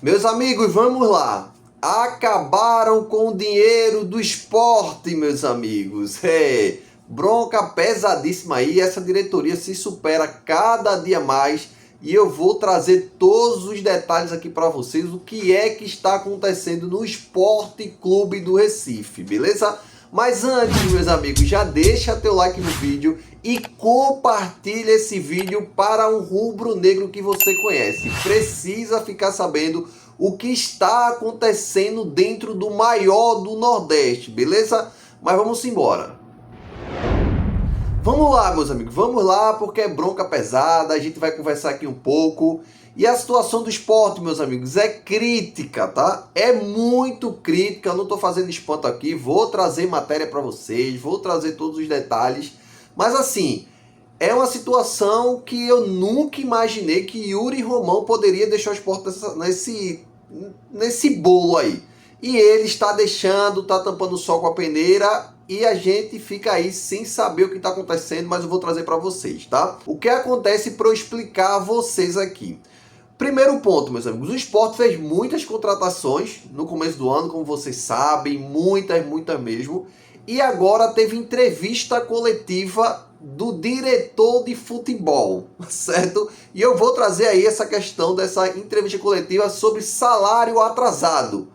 Meus amigos, vamos lá. Acabaram com o dinheiro do esporte, meus amigos. Bronca pesadíssima aí. Essa diretoria se supera cada dia mais. E eu vou trazer todos os detalhes aqui para vocês. O que é que está acontecendo no Esporte Clube do Recife, beleza? Mas antes, meus amigos, já deixa teu like no vídeo e compartilha esse vídeo para um rubro-negro que você conhece. Precisa ficar sabendo o que está acontecendo dentro do maior do Nordeste, beleza? Mas vamos embora. Vamos lá, meus amigos, vamos lá, porque é bronca pesada, a gente vai conversar aqui um pouco. E a situação do esporte, meus amigos, é crítica, tá? É muito crítica, eu não estou fazendo espanto aqui, vou trazer matéria para vocês, vou trazer todos os detalhes. Mas assim, é uma situação que eu nunca imaginei que Yuri Romão poderia deixar o esporte nesse bolo aí. E ele está deixando, está tampando o sol com a peneira e a gente fica aí sem saber o que está acontecendo, mas eu vou trazer para vocês, tá? O que acontece para eu explicar a vocês aqui. Primeiro ponto, meus amigos, o Sport fez muitas contratações no começo do ano, como vocês sabem, muitas mesmo. E agora teve entrevista coletiva do diretor de futebol, certo? E eu vou trazer aí essa questão dessa entrevista coletiva sobre salário atrasado.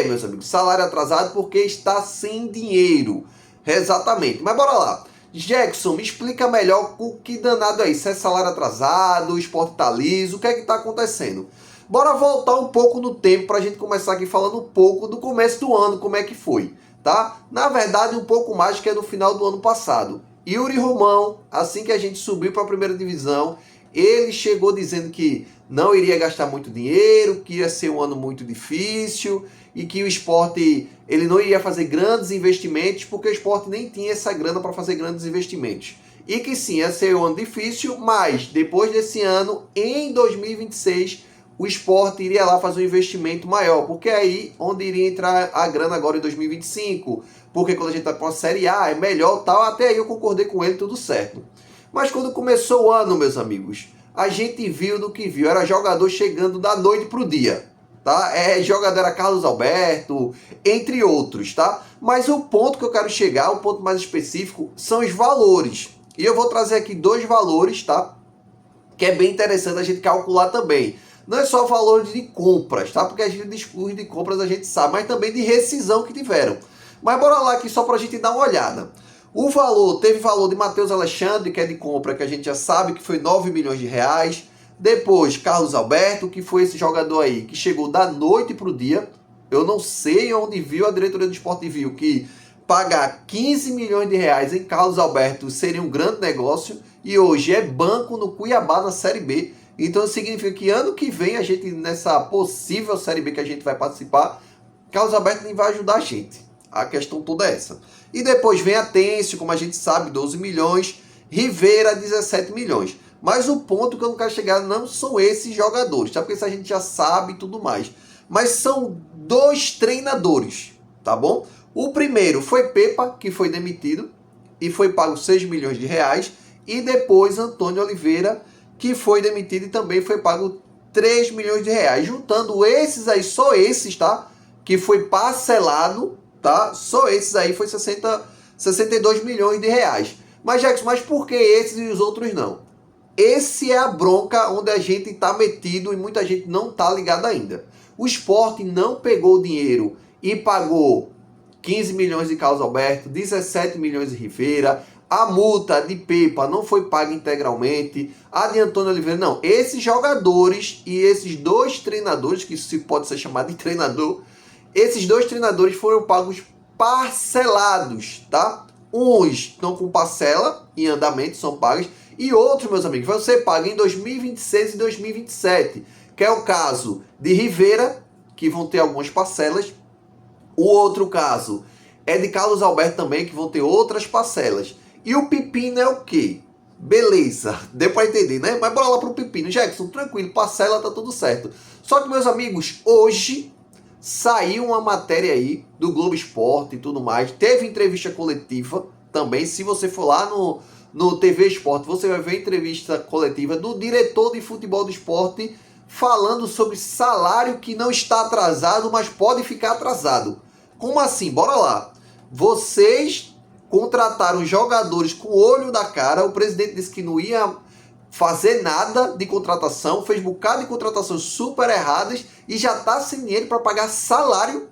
Meus amigos, salário atrasado porque está sem dinheiro. Exatamente. Mas bora lá. Jackson, me explica melhor o que danado é isso. Se é salário atrasado, o esporte tá liso, o que é que tá acontecendo? Bora voltar um pouco no tempo pra gente começar aqui falando um pouco do começo do ano, como é que foi, tá? Na verdade, um pouco mais que é no final do ano passado. Yuri Romão, assim que a gente subiu para a primeira divisão, ele chegou dizendo que não iria gastar muito dinheiro, que ia ser um ano muito difícil e que o esporte ele não iria fazer grandes investimentos porque o esporte nem tinha essa grana para fazer grandes investimentos. E que sim, ia ser um ano difícil, mas depois desse ano, em 2026, o esporte iria lá fazer um investimento maior, porque é aí onde iria entrar a grana agora em 2025, porque quando a gente vai para uma Série A é melhor tal, até aí eu concordei com ele, tudo certo. Mas quando começou o ano, meus amigos, a gente viu do que viu, era jogador chegando da noite pro dia, tá? Jogador era Carlos Alberto, entre outros, tá? Mas o ponto que eu quero chegar, o ponto mais específico, são os valores. E eu vou trazer aqui dois valores, tá? Que é bem interessante a gente calcular também. Não é só valor de compras, tá? Porque a gente discute de compras, a gente sabe, mas também de rescisão que tiveram. Mas bora lá aqui só pra gente dar uma olhada. O valor, teve valor de Matheus Alexandre, que é de compra, que a gente já sabe que foi 9 milhões de reais. Depois, Carlos Alberto, que foi esse jogador aí, que chegou da noite pro dia. Eu não sei onde viu, a diretoria do esporte viu que pagar 15 milhões de reais em Carlos Alberto seria um grande negócio. E hoje é banco no Cuiabá na Série B. Então isso significa que ano que vem a gente, nessa possível Série B que a gente vai participar, Carlos Alberto nem vai ajudar a gente. A questão toda é essa. E depois vem a Têncio, como a gente sabe, 12 milhões. Rivera, 17 milhões. Mas o ponto que eu não quero chegar não são esses jogadores, tá? Porque isso a gente já sabe e tudo mais. Mas são dois treinadores, tá bom? O primeiro foi Pepa, que foi demitido e foi pago 6 milhões de reais. E depois Antônio Oliveira, que foi demitido e também foi pago 3 milhões de reais. Juntando esses aí, só esses, tá? Que foi parcelado, tá? Só esses aí foi 62 milhões de reais. Mas, Jackson, mas por que esses e os outros não? Esse é a bronca onde a gente tá metido e muita gente não tá ligada ainda. O esporte não pegou o dinheiro e pagou 15 milhões de Carlos Alberto, 17 milhões de Rivera. A multa de Pepa não foi paga integralmente. A de Antônio Oliveira, não. Esses jogadores e esses dois treinadores, que isso pode ser chamado de treinador, esses dois treinadores foram pagos parcelados, tá? Uns estão com parcela em andamento, são pagos. E outros, meus amigos, vão ser pagos em 2026 e 2027. Que é o caso de Rivera, que vão ter algumas parcelas. O outro caso é de Carlos Alberto também, que vão ter outras parcelas. E o pepino é o quê? Beleza, deu pra entender, né? Mas bora lá pro pepino. Jackson, tranquilo, parcela, tá tudo certo. Só que, meus amigos, hoje saiu uma matéria aí do Globo Esporte e tudo mais. Teve entrevista coletiva também. Se você for lá no TV Esporte, você vai ver entrevista coletiva do diretor de futebol do esporte falando sobre salário que não está atrasado, mas pode ficar atrasado. Como assim? Bora lá. Vocês contrataram jogadores com o olho da cara, o presidente disse que não ia fazer nada de contratação, fez um bocado de contratações super erradas e já está sem dinheiro para pagar salário.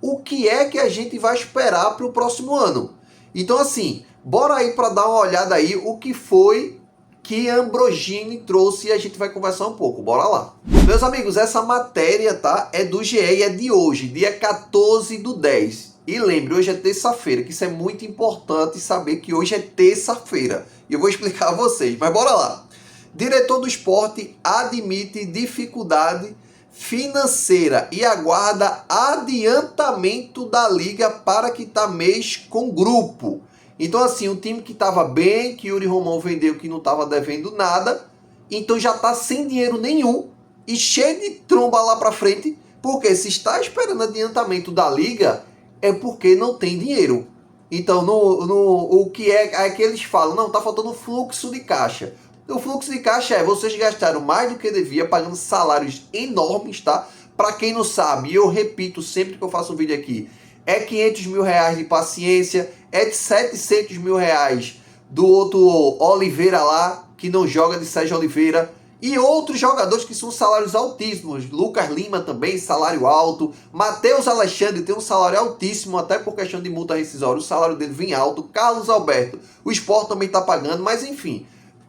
O que é que a gente vai esperar para o próximo ano? Então assim, bora aí para dar uma olhada aí o que foi que Ambrogini trouxe e a gente vai conversar um pouco. Bora lá. Meus amigos, essa matéria, tá, é do GE e é de hoje, dia 14/10. E lembre, hoje é terça-feira, que isso é muito importante saber que hoje é terça-feira. E eu vou explicar a vocês, mas bora lá. Diretor do esporte admite dificuldade financeira e aguarda adiantamento da liga para quitar mês com grupo. Então assim, o time que estava bem, que Yuri Romão vendeu, que não estava devendo nada, então já está sem dinheiro nenhum e cheio de tromba lá para frente, porque se está esperando adiantamento da liga, é porque não tem dinheiro. Então o que é que eles falam? Não, está faltando fluxo de caixa. O fluxo de caixa é, vocês gastaram mais do que devia, pagando salários enormes, tá? Para quem não sabe, e eu repito sempre que eu faço um vídeo aqui, é 500 mil reais de paciência, é de 700 mil reais do outro Oliveira lá, que não joga, de Sérgio Oliveira, e outros jogadores que são salários altíssimos. Lucas Lima também, salário alto. Matheus Alexandre tem um salário altíssimo, até por questão de multa rescisória, o salário dele vem alto. Carlos Alberto, o Sport também está pagando, mas enfim,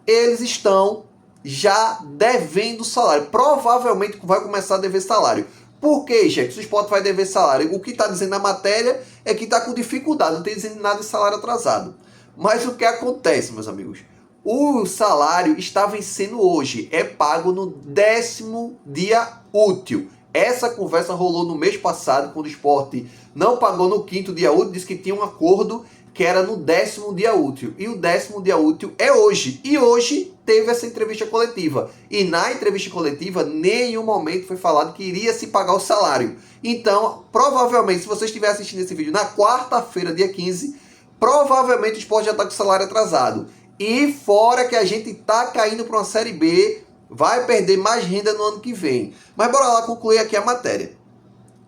eles estão já devendo salário. Provavelmente vai começar a dever salário. Por que, gente? O Sport vai dever salário. O que está dizendo na matéria é que está com dificuldade, não tem dizendo nada de salário atrasado. Mas o que acontece, meus amigos? O salário está vencendo hoje, é pago no 10º dia útil. Essa conversa rolou no mês passado, quando o Sport não pagou no 5º dia útil, disse que tinha um acordo que era no 10º dia útil. E o 10º dia útil é hoje. E hoje teve essa entrevista coletiva. E na entrevista coletiva, em nenhum momento foi falado que iria se pagar o salário. Então, provavelmente, se você estiver assistindo esse vídeo na quarta-feira, dia 15, provavelmente o Sport já está com o salário atrasado. E fora que a gente está caindo para uma Série B, vai perder mais renda no ano que vem. Mas bora lá concluir aqui a matéria.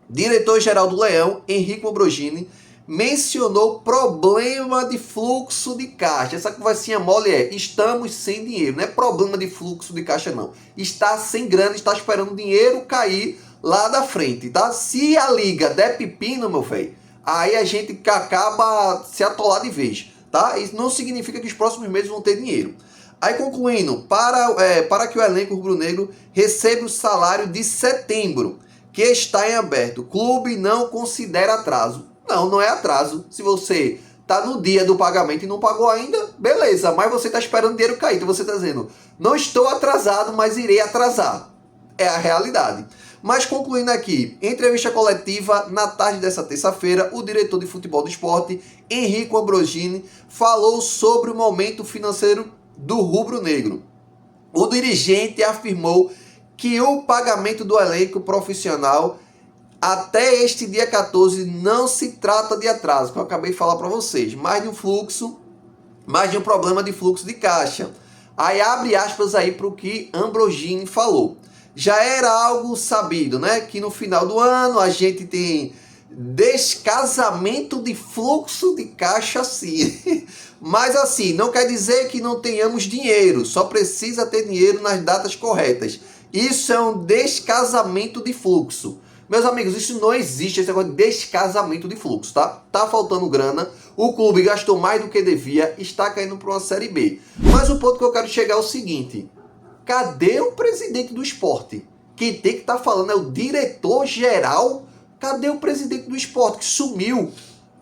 Diretor-geral do Leão, Henrique Ambrogini, mencionou problema de fluxo de caixa. Essa conversinha mole é, estamos sem dinheiro. Não é problema de fluxo de caixa, não. Está sem grana, está esperando o dinheiro cair lá da frente, tá? Se a liga der pepino, meu velho, aí a gente acaba se atolar de vez, tá? Isso não significa que os próximos meses vão ter dinheiro. Aí concluindo, para que o elenco rubro-negro receba o salário de setembro, que está em aberto, o clube não considera atraso. Não, não é atraso. Se você está no dia do pagamento e não pagou ainda, beleza. Mas você está esperando o dinheiro cair. Então você está dizendo, não estou atrasado, mas irei atrasar. É a realidade. Mas concluindo aqui, em entrevista coletiva, na tarde dessa terça-feira, o diretor de futebol do esporte, Henrique Ambrogini, falou sobre o momento financeiro do rubro-negro. O dirigente afirmou que o pagamento do elenco profissional até este dia 14 não se trata de atraso, que eu acabei de falar para vocês, mais de um problema de fluxo de caixa. Aí abre aspas aí para o que Ambrogini falou. Já era algo sabido, né? Que no final do ano a gente tem descasamento de fluxo de caixa sim. Mas assim, não quer dizer que não tenhamos dinheiro, só precisa ter dinheiro nas datas corretas. Isso é um descasamento de fluxo. Meus amigos, isso não existe, esse negócio de descasamento de fluxo, tá? Tá faltando grana, o clube gastou mais do que devia, está caindo para uma Série B. Mas o ponto que eu quero chegar é o seguinte, cadê o presidente do esporte? Quem tem que estar falando é o diretor-geral. Cadê o presidente do esporte que sumiu?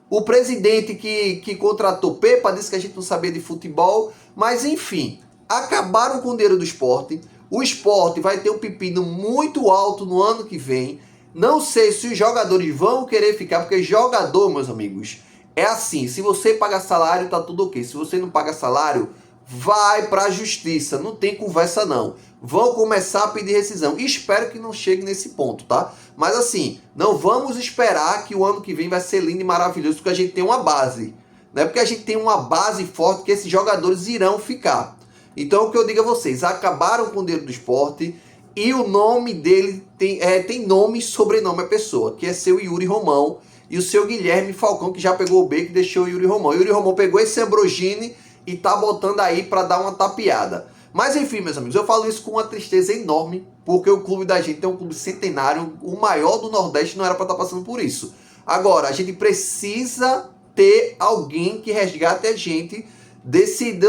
O presidente que contratou Pepa disse que a gente não sabia de futebol, mas enfim, acabaram com o dinheiro do esporte. O esporte vai ter um pepino muito alto no ano que vem. Não sei se os jogadores vão querer ficar, porque jogador, meus amigos, é assim, se você paga salário, tá tudo ok. Se você não paga salário, vai para a justiça, não tem conversa não. Vão começar a pedir rescisão. E espero que não chegue nesse ponto, tá? Mas assim, não vamos esperar que o ano que vem vai ser lindo e maravilhoso, porque a gente tem uma base. Não é porque a gente tem uma base forte que esses jogadores irão ficar. Então o que eu digo a vocês, acabaram com o dinheiro do esporte. e o nome dele tem nome e sobrenome a pessoa, que é seu Yuri Romão, e o seu Guilherme Falcão, que já pegou o B, que deixou o Yuri Romão. O Yuri Romão pegou esse Ambrogini e tá botando aí para dar uma tapeada. Mas enfim, meus amigos, eu falo isso com uma tristeza enorme, porque o clube da gente é um clube centenário, o maior do Nordeste, não era para estar passando por isso. Agora, a gente precisa ter alguém que resgate a gente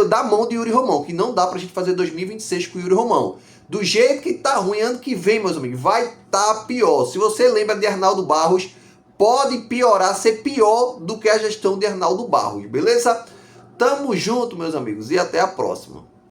da mão de Yuri Romão, que não dá pra gente fazer 2026 com o Yuri Romão. Do jeito que tá ruim, ano que vem, meus amigos, vai tá pior. Se você lembra de Arnaldo Barros, pode piorar, ser pior do que a gestão de Arnaldo Barros, beleza? Tamo junto, meus amigos, e até a próxima.